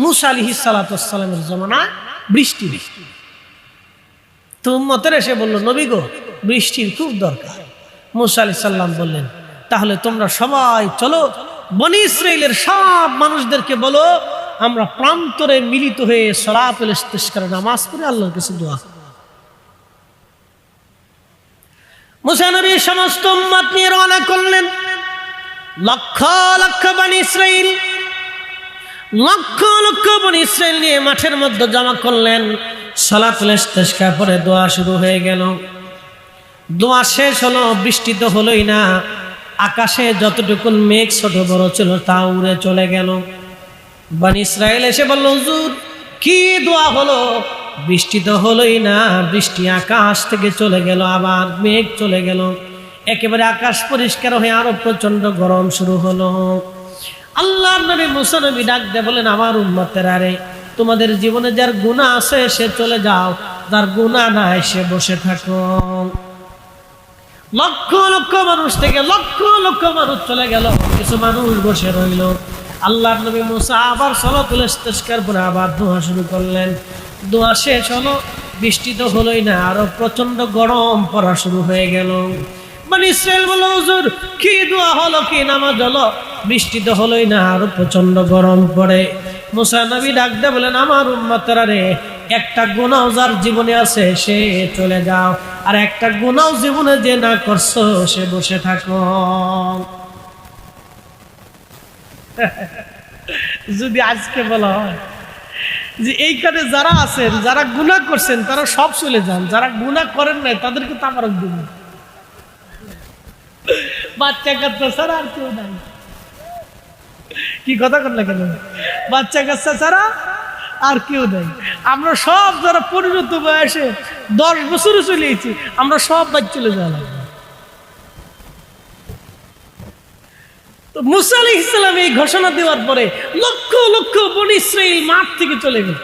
মুসা আলাইহিস সালাতু ওয়াস সালামের জামানায় বৃষ্টি। তো উম্মতের এসে বলল, নবী গো, বৃষ্টির খুব দরকার। মুসা আলাইহিস সালাম বললেন, তাহলে তোমরা সবাই চলো, বনি ইসরাইলের সব মানুষদেরকে বলো, আমরা প্রান্তরে মিলিত হয়ে সালাতুল ইস্তিসকার নামাজ পড়ে আল্লাহর কাছে দোয়া করি। মুসা নবী সমস্ত উম্মত নিয়ে রওনা করলেন। লক্ষ লক্ষ বনি ইসরাইল, লক্ষ লক্ষ বনি ইসরাইল নিয়ে মাঠের মধ্যে জমা করলেন। সালাতুল ইস্তিসকা পরে দোয়া শুরু হয়ে গেল। দোয়া শেষ হলো, বৃষ্টি তো হলোই না। আকাশে যতটুকু মেঘ ছোট বড় ছিল তা উড়ে চলে গেল। বনি ইসরাইল এসে বলল, হুজুর কি দোয়া হলো? বৃষ্টি তো হলোই না, বৃষ্টি আকাশ থেকে চলে গেল, আবার মেঘ চলে গেল, একেবারে আকাশ পরিষ্কার হয়ে আরো প্রচন্ড গরম শুরু হলো। আল্লাহর নবী মুসা নবী ডাক দিয়ে বলেন, আমার উম্মতেরা, আরে তোমাদের জীবনে যার গুনাহ আছে সে চলে যাও, যার গুনাহ নাই সে বসে থাকো। লক্ষ লক্ষ মানুষ থেকে লক্ষ লক্ষ মানুষ চলে গেল, কিছু মানুষ বসে রইল। আল্লাহর নবী মুসা আবার সালাতুল ইস্তিসকার পরে আবার দোয়া শুরু করলেন। দোয়া শেষ হলো, বৃষ্টি তো হলোই না, আরো প্রচন্ড গরম পড়া শুরু হয়ে গেল। বনি ইসরাইল বলল, হুজুর কি দোয়া হলো, কি নামাজ হলো? বৃষ্টি তো হলোই না, আরো প্রচন্ড গরম পড়ে। মুসা নবী ডাক দিয়ে বলেন, আমার উম্মতেরা রে, একটা গুনাহ যার জীবনে আছে সে চলে যাও, আর একটা গুনাহ জীবনে যে না করছো সে বসে থাকো। যদি আজকে বলা হয় যে এইখানে যারা আছেন, যারা গুনাহ করছেন তারা সব চলে যান, যারা গুনাহ করেন নাই তাদেরকে তো আমার দিন, বাচ্চা কাচ্চা ছাড়া আর কেউ নাই। কি কথা করলে কেন? বাচ্চা কাচ্চা ছাড়া আর কেউ নাই। আমরা সব যারা পরিণত বয়সে 10 বছরে চলে এসেছি, আমরা সব বাদ চলে যাওয়া। তো মুসা আলাইহিস সালাম এই ঘোষণা দেওয়ার পরে লক্ষ লক্ষ বনি ইসরাইল মাঠ থেকে চলে গেল।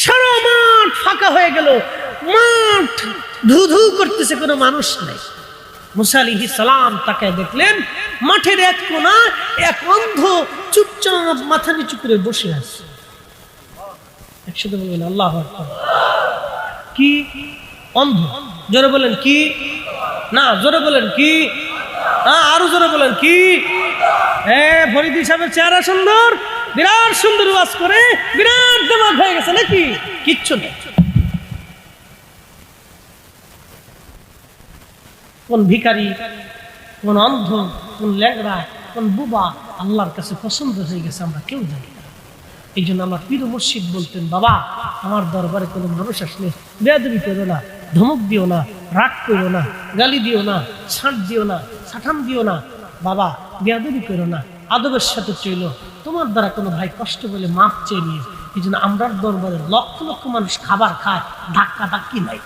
সারা মাঠ ফাঁকা হয়ে গেল, মাঠ ধু ধু করতেছে, কোনো মানুষ নাই। মুসা আলাইহিস সালাম তাকে দেখলেন, মাঠের এক কোণা এক অন্ধ চুপচাপ মাথা নিচু করে বসে আছে। একসাথে বলবেন আল্লাহু আকবার। কি অন্ধ? জোরে বলেন কি? না, জোরে বলেন কি? আরো জোরে বলেন কি? ফরিদি সাহেবের চেহারা সুন্দর, বিরাট সুন্দর ওয়াজ করে, বিরাট দিমাগ হয়ে গেছে নাকি? কিচ্ছু নেই। কোন ভিখারি, কোন অন্ধ, কোন ল্যাংড়া, কোন বুবা আল্লাহর কাছে পছন্দ হয়ে গেছে আমরা কেউ জানি না। এই জন্য আমার পীর মুর্শিদ বলতেন, বাবা আমার দরবারে কোনো মানুষ আসলে বেয়াদবি করো না, ধমক দিও না, রাগ করো না, গালি দিও না, ছাঁট দিও না, ছাঠান দিও না, বাবা বেয়াদবি করো না, আদবের সাথে চইল। তোমার দ্বারা কোনো ভাই কষ্ট বলে মাপ চেয়ে নিয়ে। এই জন্য আমরার দরবারে লক্ষ লক্ষ মানুষ খাবার খায়, ধাক্কা ধাক্কি নাই।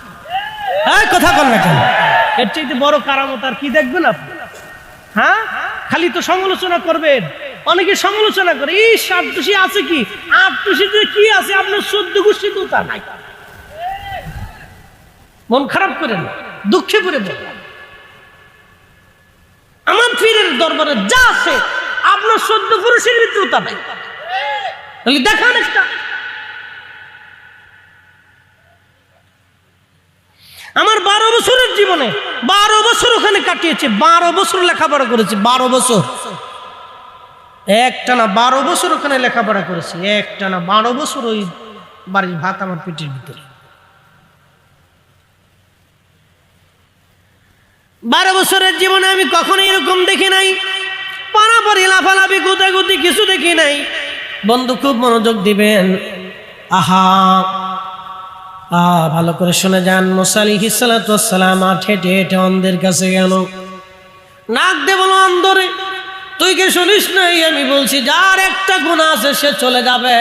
কথা বল না কেন? এর চাইতে বড় কারামত আর কি দেখবেন আপনি? হ্যাঁ, খালি তো সমালোচনা করবেন। অনেকে সমালোচনা করে, এই সাতটুসি আছে কি, আটটুসিতে কি আছে, আপনার 14 গোষ্ঠী তো তা নাই। মন খারাপ করেন, দুঃখে পড়ে বলেন, আমার পীরের দরবারে যা আছে আপনার 14 পুরুষের ভিতরেও তা নাই। দেখান একটা। আমার 12 বছরের জীবনে 12 বছর ওখানে কাটিয়েছে, 12 বছর লেখাপড়া করেছি, 12 বছর একটানা 12 বছর ওখানে লেখাপড়া করেছি, একটানা 12 বছর ওই বাড়ির ভাত আমার পেটের ভিতরে। 12 বছরের জীবনে আমি কখনো এরকম দেখি নাই, পারাপারি লাফালাফি গুতাগুতি কিছু দেখি নাই। বন্ধু খুব মনোযোগ দিবেন, আহা ভালো করে শুনে যান। মুসা আলাইহিস সালাতু ওয়াস সালাম হেঁটে হেঁটে অন্ধের কাছে গেল। নাক দিয়ে বলো, অন্ধরে তুই কি শুনিস নাই? আমি বলছি যার একটা গুনাহ আছে সে চলে যাবে,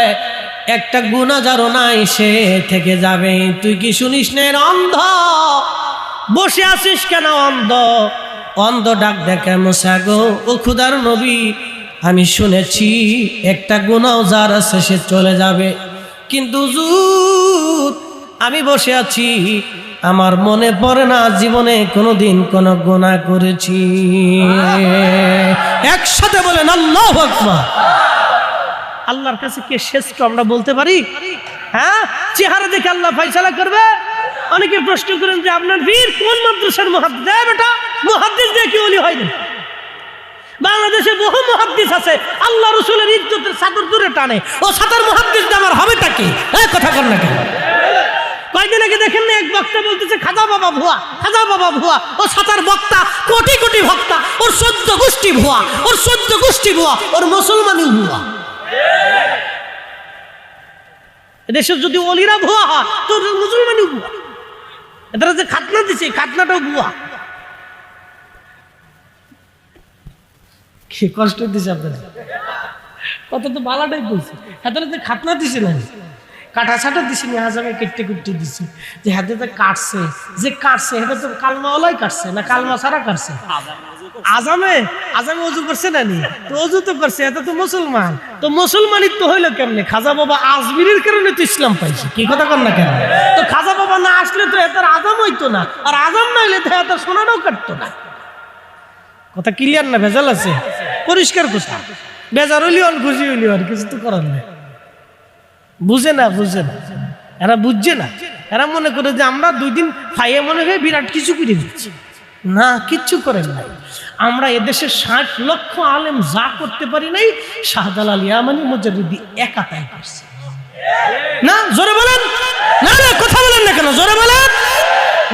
একটা গুনাহ যারও নাই সে থেকে যাবে। তুই কি শুনিস না? অন্ধ বসে আছিস কেন? অন্ধ অন্ধ ডাক দেখে, মুসা গো, ও খোদার নবী, আমি শুনেছি একটা গুনাহ যার আছে সে চলে যাবে, কিন্তু হুজুর আমি বসে আছি, আমার মনে পড়ে না জীবনে কোনোদিন কোনো গুনাহ করেছি। একসাথে বলেন আল্লাহু আকবার। আল্লাহর কাছে কে শ্রেষ্ঠ আমরা বলতে পারি? হ্যাঁ, চেহারা দেখে আল্লাহ ফয়সালা করবে। অনেকে প্রশ্ন করেন যে আপনার বীর কোন মাদ্রাসার মুহাদ্দিস? বেটা, মুহাদ্দিস দিয়ে কি ওলি হয় না? বাংলাদেশে বহু মুহাদ্দিস আছে, আল্লাহ রাসূলের ইজ্জতের চাদর দূরে টানে। ও সাতার মুহাদ্দিস আমার হবেটা কি? কথা কর না কেন? কয়েকদিন আগে দেখেন না, এক বক্তা বলতেছে খাজা বাবা ভুয়া, খাজা বাবা ভুয়া। ও সাতার বক্তা, কোটি কোটি ভক্তা, ওর 14 গোষ্ঠী ভুয়া, ওর 14 গোষ্ঠী ভুয়া, ওর মুসলমানই ভুয়া। এদেশের যদি ওলিরা ভুয়া হয় তো মুসলমানই ভুয়া। এদের যে খাতনা দিছে, খাতনাটাও ভুয়া। কি কষ্ট দিছে আপনাদের? কত তো বালাটাই বলছে। এদের যে খাতনা দিছে না, কাটা ছাটা দিছে না, আজামে কেটে কুটে দিছে। যে হাতে তো কাটছে, যে কাটছে এটা তো কালমাওয়ালাই কাটছে না, কালমা ছাড়া কাটছে। আজামে আজামে অজু করছে না নি? তো অজু তো করছে, এটা তো মুসলমান। তো মুসলমানই তো হইলো কেমনে? খাজা বাবা আজমিরের কারণে তো ইসলাম পাইছে। কি কথা কর না কেন? তো খাজা বাবা না আসলে তো এটার আজাম হইতো না, আর আজাম না হইলে তো এত সোনাটাও কাটতো না। কথা ক্লিয়ার না? ভেজাল আছে? পরিষ্কার কথা। বেজার হইলি অন, খুশি হইলি আর কিছু তো করার নেই। বুঝে না, বুঝে না, এরা বুঝছে না। এরা মনে করে যে আমরা 2 দিন খাইয়ে মনে হয় বিরাট কিছু করে দিচ্ছি। না, কিচ্ছু করেন নাই। আমরা এদেশের 60 লক্ষ আলেম যা করতে পারি নাই, শাহজালাল ইয়ামানি মুজাদ্দিদি একা তাই করছে। না, জোরে বলেন না, না কথা বলেন না কেন? জোরে বলেন।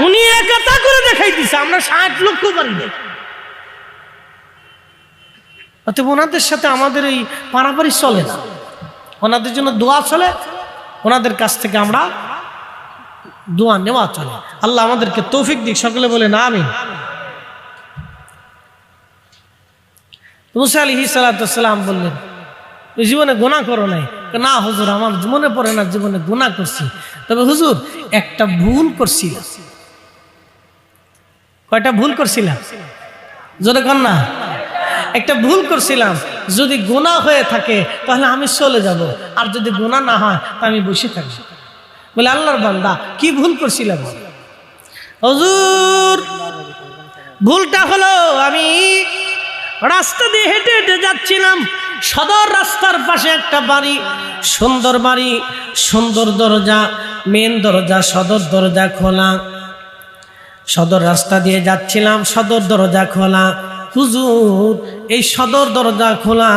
উনি একা তা করে দেখাই দিছে, আমরা 60 লক্ষ পারি নাই। অতএব ওনাদের সাথে আমাদের এই পারাপারি চলে না। ওনাদের জন্য দোয়া চলে, ওনাদের কাছ থেকে আমরা দোয়া নেওয়া চলে। আল্লাহ আমাদেরকে তৌফিক দিক। সকলে বলে না আমিন। মুসা আলাইহিস সালাম বললেন, জীবনে গুনাহ করো নাই? না হুজুর, আমার মনে পড়ে না জীবনে গুনাহ করছি, তবে হুজুর একটা ভুল করছিলাম। কয়টা ভুল করছিলাম? জোরে কর না। একটা ভুল করছিলাম, যদি গুনাহ হয়ে থাকে তাহলে আমি চলে যাব, আর যদি গুনাহ না হয় তা আমি বসে থাকবো। বলে আল্লাহর বান্দা কি ভুল করছিলাম? হুজুর ভুলটা হলো আমি রাস্তা দিয়ে হেঁটে হেঁটে যাচ্ছিলাম, সদর রাস্তার পাশে একটা বাড়ি, সুন্দর বাড়ি, সুন্দর দরজা, মেন দরজা, সদর দরজা খোলা। সদর রাস্তা দিয়ে যাচ্ছিলাম, সদর দরজা খোলা। হুজুর এই সদর দরজা খোলা,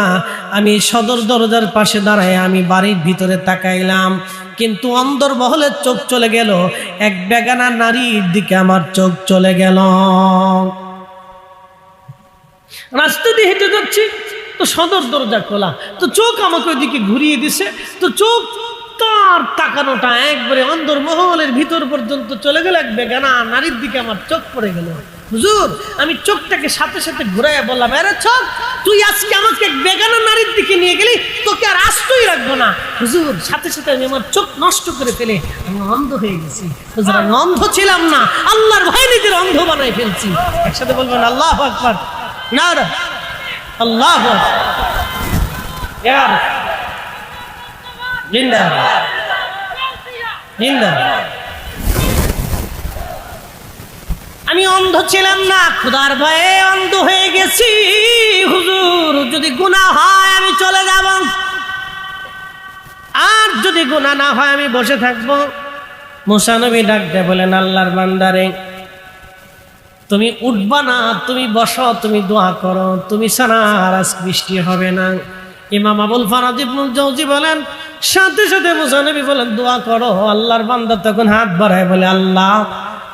আমি সদর দরজার পাশে দাঁড়ায় আমি বাড়ির ভিতরে তাকাইলাম, কিন্তু অন্দরমহলের চোখ চলে গেল, এক বেগানা নারীর দিকে আমার চোখ চলে গেল। রাস্তা দিয়ে হেঁটে যাচ্ছি, তো সদর দরজা খোলা, তো চোখ আমাকে ওইদিকে ঘুরিয়ে দিছে। তো চোখ তার তাকানোটা একবারে অন্দরমহলের ভিতর পর্যন্ত চলে গেল, এক বেগানা নারীর দিকে আমার চোখ পড়ে গেল। হুজুর আমি চোখটাকে সাথে সাথে ঘুরাইয়া বললাম, আরে চোখ, তুই আজকে আমাকে এক বেগানা নারীর দিকে নিয়ে গেলি, তোকে আর আস্তই রাখবো না। হুজুর সাথে সাথে আমি আমার চোখ নষ্ট করে ফেলে আমি অন্ধ হয়ে গেছি। হুজুর আমি অন্ধ ছিলাম না, আল্লাহর ভয়ে নিজের অন্ধ বানাই ফেলছি। একসাথে বলবেন আল্লাহু আকবার। নারা আল্লাহু আকবার। ইয়ার জিন্দাবাদ জিন্দাবাদ। আমি অন্ধ ছিলাম না, খোদার ভয়ে অন্ধ হয়ে গেছি। হুজুর যদি গুনাহ হয় আমি চলে যাব, আর যদি গুনাহ না হয় আমি বসে থাকবো। মুসা নবী ডাক দিয়ে বলেন, আল্লাহর বান্দারে তুমি উঠবা না, তুমি বসো, তুমি দোয়া করো, তুমি ছাড়া আর আজ বৃষ্টি হবে না। ইমাম আবুল ফারাজ ইবনুল জাওজি বলেন, সাথে সাথে মুসা নবী বলেন দোয়া করো। আল্লাহর বান্দা তখন হাত বাড়ায় বলে, আল্লাহ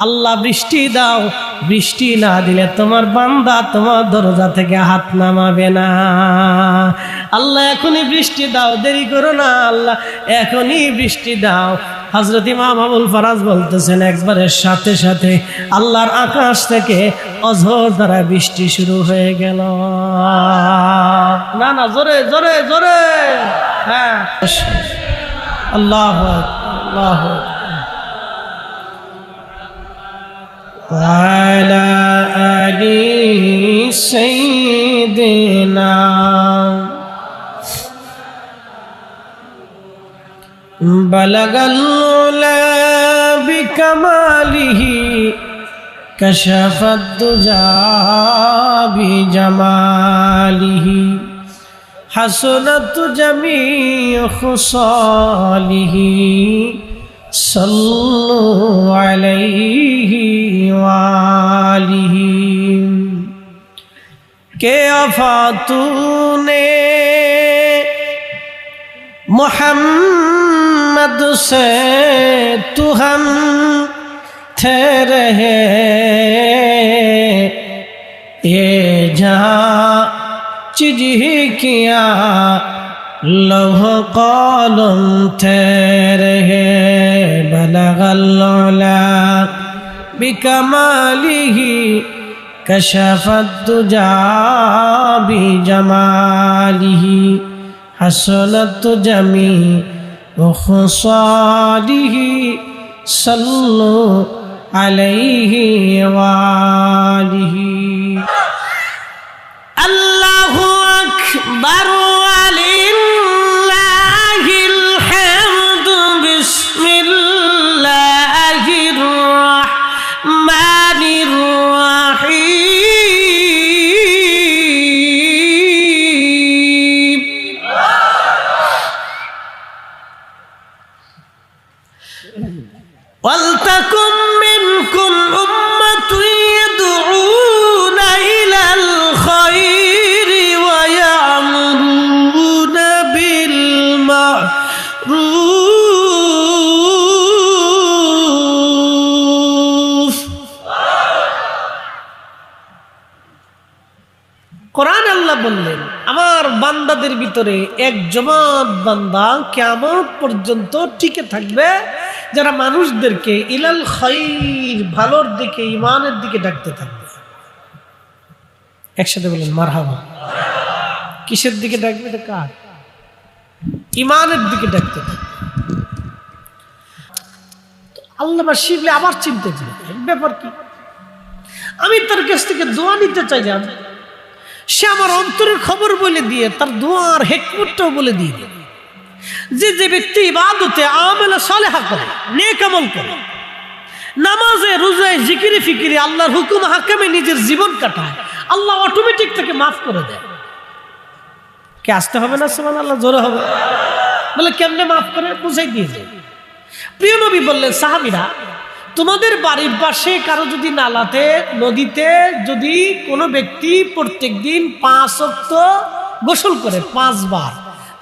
আল্লাহ বৃষ্টি দাও, বৃষ্টি না দিলে তোমার বান্দা তোমার দরজা থেকে হাত নামাবে না। আল্লাহ এখনই বৃষ্টি দাও, দেরি করো না, আল্লাহ এখনই বৃষ্টি দাও। হযরত ইমাম আবুল ফারাজ বলতেছেন, একবারের সাথে সাথে আল্লাহর আকাশ থেকে অঝোর দ্বারা বৃষ্টি শুরু হয়ে গেল। না না, জোরে জোরে জোরে, হ্যাঁ আল্লাহু আল্লাহু وعلى آل سيدنا بلغ العلا بكماله كشف الدجى بجماله হাসনাত জামিউ খুসালিহি সাল্লু আলাইহি ওয়া আলিহি কে আফা তূনে मोहम्मद से तू हम थे रहे ये जहाँ चीज ही किया लौह कलम थे रहे बलगल उला बिकमालिही कशफत दुजा बिजमालिही हसनत जमीउ खुसालिही सल्लु अलैहि वालिही अल्लाहु अकबर वलिल्लाहिल हम्दु बिस्मिल्लाहिर रहमानिर रहीम वल्तकुम मिनकुम उम्मतुन यदऊना इलल खैरि व यअमुरूना बिल मारूफ। কোরআন আল্লাহ বললেন আমার বান্দাদের ভিতরে এক জমাত বান্দা কিয়ামত পর্যন্ত টিকে থাকবে যারা মানুষদেরকে ইলাল খায়র ভালোর দিকে ঈমানের দিকে ডাকতে থাকবে। একসাথে বলেন মারহাবা। কিসের দিকে ডাকবে? এটা কার? ঈমানের দিকে ডাকতে থাকবে। আল্লাহ শিবলে আবার চিনতে দিলেন ব্যাপার কি? আমি তার কাছ থেকে দোয়া নিতে চাইলাম, সে আমার অন্তরের খবর বলে দিয়ে তার দোয়ার হিকমতটাও বলে দিয়ে দিল। যে যে ব্যক্তি ইবাদতে আমালে সালেহা করে, নেক আমল করে, নামাজে রোজায় জিকিরে ফিকিরে আল্লাহর হুকুম হাকামে নিজের জীবন কাটায়, আল্লাহ অটোমেটিক তাকে মাফ করে দেয়। কে আসতে হবে না সুবহানাল্লাহ? জোরে হবে। বলে কেমনে মাফ করে? বুঝাই দিয়ে যায়। প্রিয় নবী বললেন, সাহাবীরা তোমাদের বাড়ির পাশে কারো যদি নালাতে নদীতে যদি কোনো ব্যক্তি প্রত্যেকদিন 5 ওয়াক্ত গোসল করে 5 বার,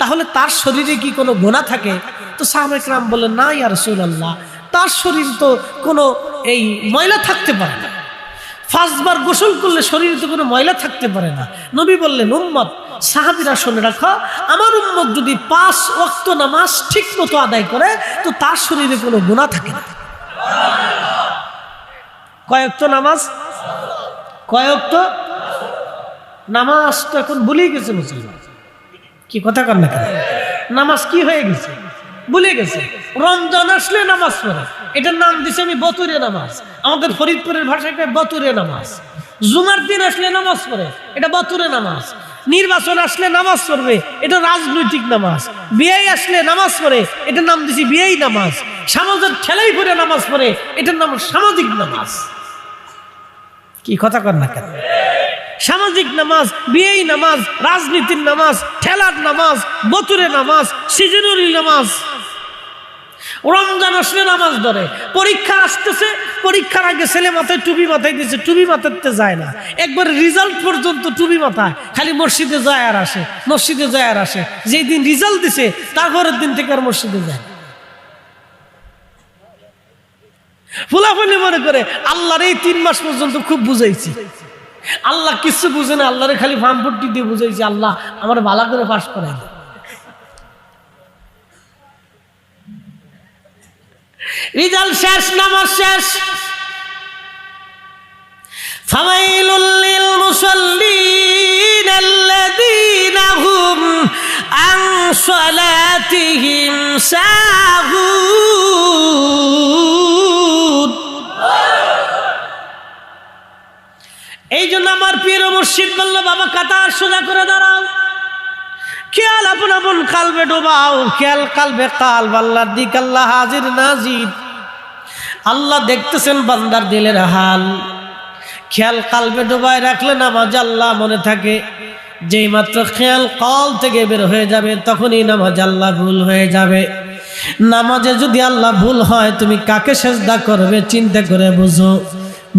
তাহলে তার শরীরে কি কোনো গুনাহ থাকে? তো সাহাবায়ে কেরাম বললেন, না ইয়া রাসূলুল্লাহ, তার শরীর তো কোনো এই ময়লা থাকতে পারে না। 5 বার গোসল করলে শরীরে তো কোনো ময়লা থাকতে পারে না। নবী বললেন, উম্মত সাহাবীরা শুনে রাখো, আমার উম্মত যদি 5 ওয়াক্ত নামাজ ঠিক মতো আদায় করে তো তার শরীরে কোনো গুনাহ থাকে না। কয়েকটা নামাজ? কয়েকটা নামাজ তো এখন ভুলে গেছে মুসলমান। কি কথা কর না কেন? নামাজ কি হয়ে গেছে? ভুলে গেছে। রমজান আসলে নামাজ পড়ে, এটার নাম দিছে আমি বতুরে নামাজ। আমাদের ফরিদপুরের ভাষায় বতুরে নামাজ। জুমার দিন আসলে নামাজ পড়ে, এটা বতুরে নামাজ। নির্বাচন আসলে নামাজ পড়বে, এটা রাজনৈতিক নামাজ। বিয়ে আসলে নামাজ পড়ে, এটার নাম দিছি বিয়েই নামাজ। সমাজের ঠেলাই পড়ে নামাজ পড়ে, এটার নাম সামাজিক নামাজ। কি কথা কর না কেন? সামাজিক নামাজ, বিয়েই নামাজ, রাজনীতির নামাজ, ঠেলার নামাজ, বতুরে নামাজ, সিজনুরি নামাজ। রমজান আসলে নামাজ ধরে। পরীক্ষা আসতেছে, পরীক্ষার আগে ছেলে মাথায় টুপি মাথায় দিচ্ছে, টুপি মাথাতে যায় না, একবার রেজাল্ট পর্যন্ত টুপি মাথায়, খালি মসজিদে যায় আর আসে, মসজিদে যায় আর আসে। যেই দিন রেজাল্ট দিছে তারপরের দিন থেকে আর মসজিদে যায়। ফুলাফুলি মনে করে আল্লাহর এই 3 মাস পর্যন্ত খুব বুঝাইছি, আল্লাহ কিছু বুঝে না, আল্লাহরে খালি ফার্মপট্টি দিয়ে বুঝাইছি, আল্লাহ আমার ভালো করে পাস করাই দেয়। রেজাল্ট শেষ, নামাজ শেষ। ফাওয়াইলুল লিল মুসাল্লিন আল্লাযীনা হুম আন সালাতিহিম সাহুন। এই জন্য আমার পীর মুর্শিদ বলল, বাবা কাতার সোজা করে দাঁড়াও, খেয়াল আপন আপন কালবে ডোবাও, খেয়াল কালবে কালব আল্লাহর দিক, আল্লাহ হাজির নাজির। আল্লাহ দেখতেছেন বান্দার দিলের হাল। খেয়াল কালবে ডোবায় রাখলে নামাজ আল্লাহ মনে থাকে, যেই মাত্র খেয়াল কল থেকে বের হয়ে যাবে তখনই নামাজ আল্লাহ ভুল হয়ে যাবে। নামাজে যদি আল্লাহ ভুল হয় তুমি কাকে সেজদা করবে চিন্তা করে বুঝো।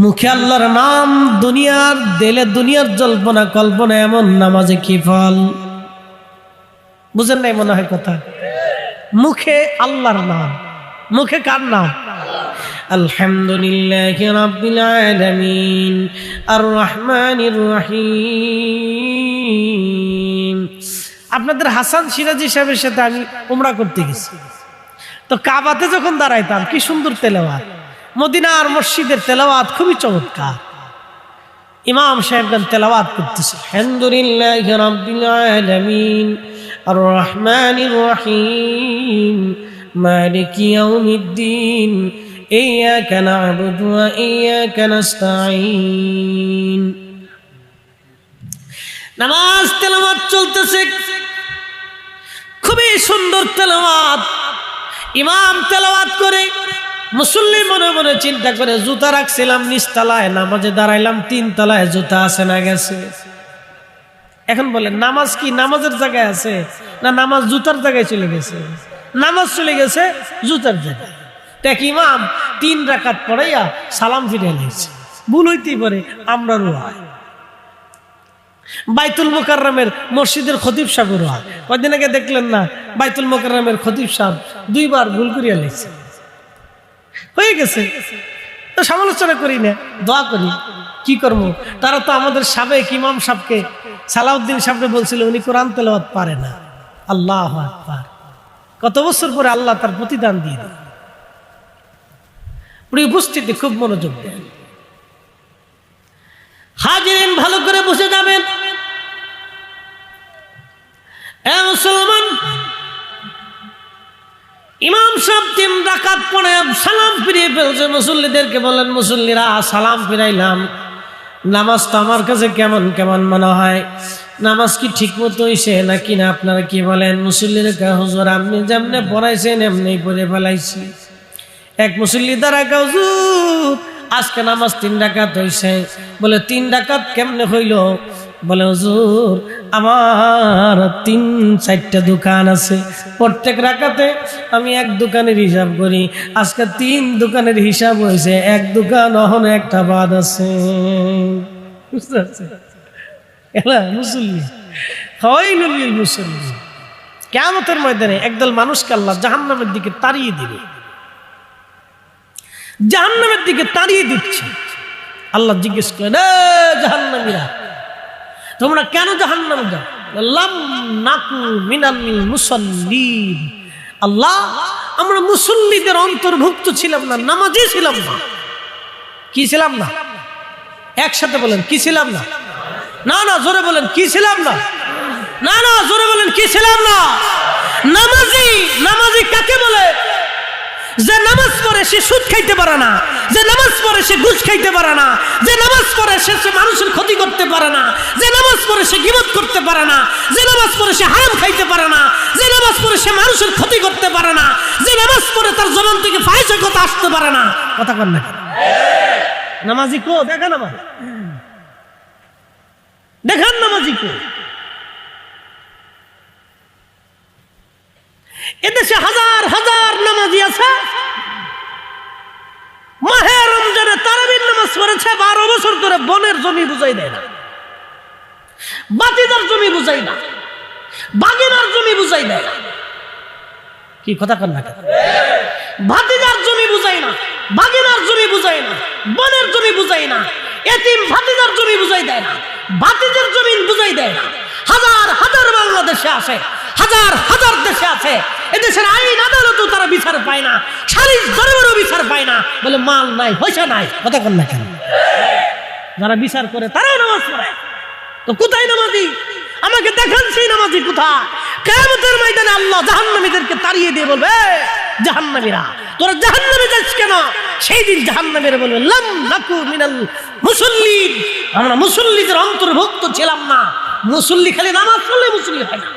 মুখে আল্লাহর নাম, দুনিয়ার দিলে দুনিয়ার জল্পনা কল্পনা, এমন নামাজে কি ফল? বুঝেন নাই মনে হয় কথা। মুখে আল্লাহর নাম, মুখে কার নাম? আলহামদুলিল্লাহি রাব্বিল আলামিন আর রহমানির রহিম। আপনাদের হাসান সিরাজি সাহেবের সাথে আমি উমরা করতে গেছি, তো কাবাতে যখন দাঁড়াইতাম কি সুন্দর তেলাওয়াত, মদিনার মসজিদের তেলাওয়াত খুবই চমৎকার। ইমাম সাহেবগণ তেলাওয়াত করতেছে, আলহামদুলিল্লাহি রাব্বিল আলামিন আর রহমানির রহিম মালিকি ইয়াউমিদ্দিন ইয়্যাকা না'বুদু ওয়া ইয়্যাকা নাস্তাঈন। নামাজ তেলাওয়াত চলতেছে, খুবই সুন্দর তেলাওয়াত। ইমাম তেলাওয়াত করে, মুসল্লি মনে মনে চিন্তা করে, জুতা রাখছিলাম নিচতলায়, নামাজে দাঁড়াইলাম 3 তলায়, জুতা আছে না গেছে? এখন বলেন নামাজ কি নামাজের জায়গায় আছে না নামাজ জুতার জায়গায় চলে গেছে? নামাজ চলে গেছে জুতার জায়গায়। দেখ ইমাম 3 রাকাত পড়াইয়া সালাম ফিরে নিয়েছে, ভুল হইতেই পারে, আমরারও হয়। বাইতুল মুকাররমের মসজিদের খতিব সাহেব হয়, কয়দিন আগে দেখলেন না বাইতুল মুকাররমের খতিব সাহেব 2 বার ভুল করিয়া নিয়েছে, হয়ে গেছে। তো সমালোচনা করি না, দোয়া করি। কি করবো? তারা তো আমাদের সাবেক ইমাম সাহেবকে, সালাউদ্দিন সাহেবকে বলছিল উনি কোরআন তেলাওয়াত পারে না। আল্লাহু আকবার। কত বছর পরে আল্লাহ তার প্রতিদান দিয়ে দেন। প্রিয় উপস্থিতি, খুব মনোযোগ দেন। হাজিরিন ভালো করে বসে যাবেন। এ মুসলমান, ইমাম সাহেব 3 রাকাত পড়ে সালাম ফিরিয়ে ফেলছে। মুসল্লিদেরকে বলেন, মুসল্লিরা সালাম ফিরাইলাম, নামাজ তো আমার কাছে কেমন কেমন মনে হয়, নামাজ কি ঠিক মতো হইছে নাকি না? আপনারা কি বলেন? মুসল্লিরা কয়, হুজুর আপনি যেমনে পড়াইছেন এমনি পড়ে ফেলাইছি। এক মুসল্লি দ্বারা কয়, হুজুর আজকে নামাজ 3 রাকাত হইছে। বলে 3 রাকাত কেমনে হইল? বলে হুজুর আমার 3-4টা দোকান আছে, প্রত্যেক রাকাতে আমি 1 দোকানের হিসাব করি, আজকে 3 দোকানের হিসাব হয়েছে, 1 দোকান অহনো একটা বাদ আছে। বুঝতে পারছেন? এলা মুসল্লি খাওয়াইনুল মুসল্লি। কিয়ামতের ময়দানে একদল মানুষকে আল্লাহ জাহান্নামের দিকে তাড়িয়ে দিবে, জাহান্নামের দিকে তাড়িয়ে দিচ্ছে। আল্লাহ জিজ্ঞেস করেন, জাহান্নামীরা তোমরা কেন জাহান্নামে যাও? লাম নাকু মিনাল মুসাল্লিন। আল্লাহ আমরা মুসল্লিদের অন্তর্ভুক্ত ছিলাম না, নামাজি ছিলাম না। কি ছিলাম না? একসাথে বলেন, কি ছিলাম না? না না, জোরে বলেন, কি ছিলাম না? না না, জোরে বলেন, কি ছিলাম না? নামাজি। নামাজি কাকে বলে? যে নামাজ পড়ে সে সুদ খাইতে পারে না, যে নামাজ পড়ে সে ঘুষ খাইতে পারে না, যে নামাজ পড়ে সে মানুষের ক্ষতি করতে পারে না, যে নামাজ পড়ে সে গীবত করতে পারে না, যে নামাজ পড়ে সে হারাম খাইতে পারে না, যে নামাজ পড়ে সে মানুষের ক্ষতি করতে পারে না, যে নামাজ পড়ে তার জবান থেকে ফাহিশা কথা আসতে পারে না। কথা কর না কেন? নামাজি কো? দেখেন আমার, দেখান নামাজি কো। এদেশে হাজার হাজার নামাজি আছে, মাহে রমজানে তারাবির নামাজ পড়েছে, 12 বছর ধরে বনের জমি বুঝাই দেয় না, বাতিদার জমি বুঝাই না, বাগিনার জমি বুঝাই দেয় না। কি কথা কর না? ভাতিজার জমি বুঝাই না, বাগিনার জমি বুঝাই না, বনের জমি বুঝাই না, এতিম ভাতিজার জমি বুঝাই দেয় না, ভাতিজার জমি বুঝাই দেয় না। হাজার হাজার বাংলাদেশে আছে, হাজার হাজার দেশে আছে, এদেশের আইন আদালতও তারা বিচার পায় না, সালিস দরবারও বিচার পায় না, বলে মাল নাই, পয়সা নাই। কথা কর না কেন? যারা বিচার করে তারাও নামাজ পড়ে, তো কোথায় নামাজি? আমাকে দেখান সেই নামাজি কোথায়? কিয়ামতের ময়দানে আল্লাহ জাহান্নামীদেরকে তাড়িয়ে দিয়ে বলবে, জাহান্নামীরা তোরা জাহান্নামে যাস কেন? সেই দিন জাহান্নামীরা বলবে, লাম নাকু মিনাল মুসাল্লিন, আমরা মুসল্লিদের অন্তর্ভুক্ত ছিলাম না। মুসল্লি খালি নামাজ পড়লে মুসল্লি হয় না।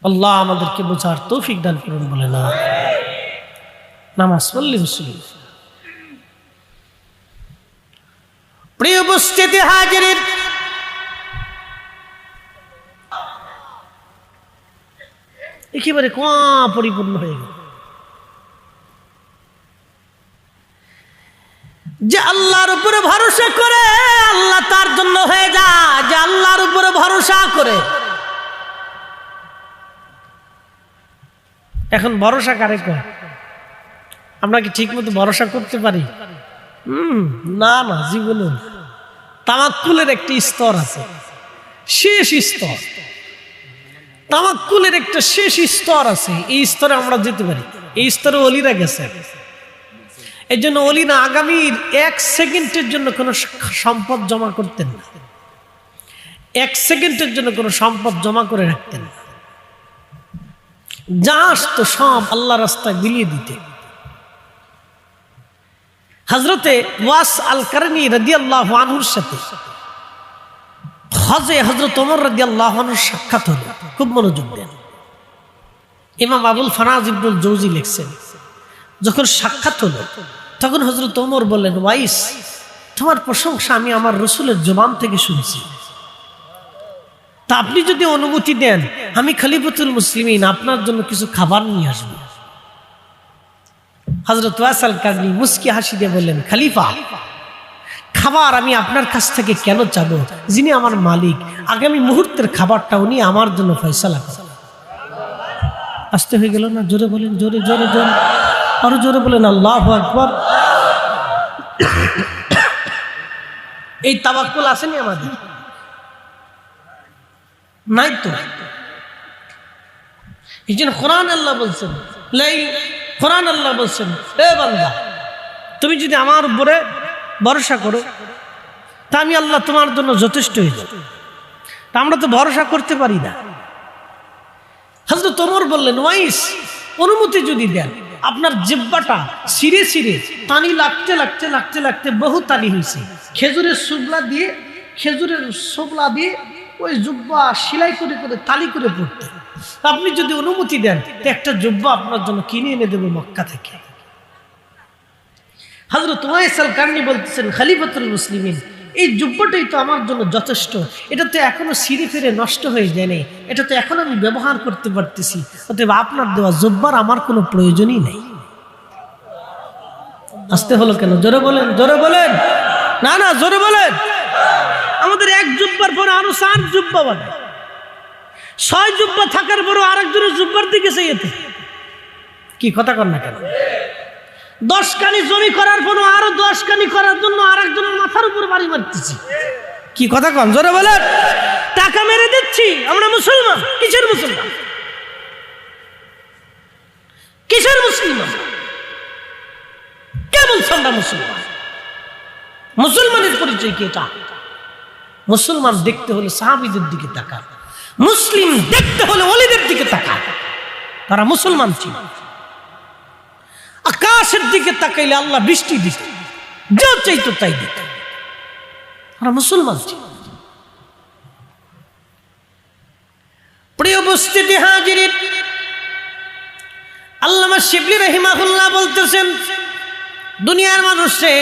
আল্লাহ আমাদেরকে বোঝার তৌফিক দান করুন। বলে না, নামাজ পড়লে মুসল্লি। উপস্থিতি হাজির, একেবারে পরিপূর্ণ হয়ে গেল। যে আল্লাহর উপরে ভরসা করে আল্লাহ তার জন্য হয়ে যায়, যে আল্লাহর উপরে ভরসা করে। এখন ভরসা কারে কয়? আমরা কি ঠিক মতো ভরসা করতে পারি? না না, জীবনে। তাওয়াক্কুলের একটি স্তর আছে, শেষ স্তর। তাওয়াক্কুলের একটা শেষ স্তর আছে, এই স্তরে আমরা যেতে পারি। এই স্তরে ওলিরা গেছে। এই জন্য ওলিরা আগামীর 1 সেকেন্ডের জন্য কোনো সম্পদ জমা করতেন না, 1 সেকেন্ডের জন্য কোনো সম্পদ জমা করে রাখতেন না। যা আসতো সব আল্লাহ রাস্তায় বিলিয়ে দিতে। হযরতে ওয়াস আল কারনী রাদিয়াল্লাহু আনহুর সাথে হজে হযরত ওমর রাদিয়াল্লাহু আনহুর সাক্ষাৎ হলো। খুব মনোযোগ দেন। ইমাম আবুল ফারাজ ইবনুল জৌজি লিখছেন, যখন সাক্ষাৎ হলো তখন হযরত ওমর বললেন, ওয়াইস, তোমার প্রশংসা আমি আমার রাসূলের জবান থেকে শুনছি। তা আপনি যদি অনুমতি দেন আমি খলিফাতুল মুসলিমিন আপনার জন্য কিছু খাবার নিয়ে আসবো। হযরত ওয়াস আল কারনী মুস্কি হাসি দিয়ে বললেন, খলিফা, খাবার আমি আপনার কাছ থেকে কেন চাবো? যিনি আমার মালিক, আগামী মুহূর্তের খাবারটা উনি আমার জন্য ফয়সালা করেন। আসতে হয়ে গেল না? জোরে বলেন, জোরে জোরে জোরে, আরো জোরে বলেন আল্লাহু আকবার। এই তাওয়াক্কুল আসেনি আমাদের? নাই তো। এই জন্য কোরআন আল্লাহ বলছেন, কোরআন আল্লাহ বলছেন, এ বান্দা, তুমি যদি আমার উপরে ভরসা করো তা আমি আল্লাহ তোমার জন্য যথেষ্ট হয়ে যাব। তা আমরা তো ভরসা করতে পারি না। হযরত ওমর বললেন, ওয়াইস, অনুমতি যদি দেন, আপনার জিহ্বাটা ছিঁড়ে ছিঁড়ে তানি লাগতে লাগতে লাগতে লাগতে বহু তানি হয়েছে। খেজুরের শুকলা দিয়ে ওই জুব্বা সেলাই করে করে তালি করে পড়তে। আপনি যদি অনুমতি দেন তো একটা জুব্বা আপনার জন্য কিনে এনে দেবো মক্কা থেকে। হযরত ওয়াইস আল কারনী বলতেছেন, খলিফাতুল মুসলিমিন, এই জুব্বাটাই তো আমার জন্য যথেষ্ট। এটা তো এখনো ছিঁড়ে ফিরে নষ্ট হয়ে যায়নি, এটা তো এখন আমি ব্যবহার করতে পারতেছি। অতএব আপনার দেওয়া জুব্বার আমার কোনো প্রয়োজনই নেই। আসতে হলো কেন? জোরে বলেন, জোরে বলেন। না না, জোরে বলেন। আমাদের এক জুব্বার পরে আরো 4 জুব্বা বানায়। 6 জুব্বা থাকার পরও আরেকজনের জুব্বার দিকে চাইতে কি কথা কর না কেন? 10 কানি জমি করার পরও আরো 10 কানি করার জন্য আরেকজনের মাথার উপর বাড়ি মারতেছি। কি কথা কন? জোরে বলেন। টাকা মেরে দিচ্ছি। আমরা মুসলমান। কিসের মুসলমান? কিসের মুসলমান? কে বলছে আমরা মুসলমান? মুসলমানের পরিচয় কি এটা? মুসলমান দেখতে হলে সাহাবীদের দিকে তাকান, মুসলিম দেখতে হলে ওলিদের দিকে তাকান। তারা মুসলমান ছিল। আকাশের দিকে তাকাইলে আল্লাহ বৃষ্টি দিত, যা চাইতো তাই দিত। তারা মুসলমান ছিল। প্রিয় উপস্থিতি হাজিরিন, আল্লামা শিবলি রাহিমাহুল্লাহ বলতেছেন, দুনিয়ার মানুষে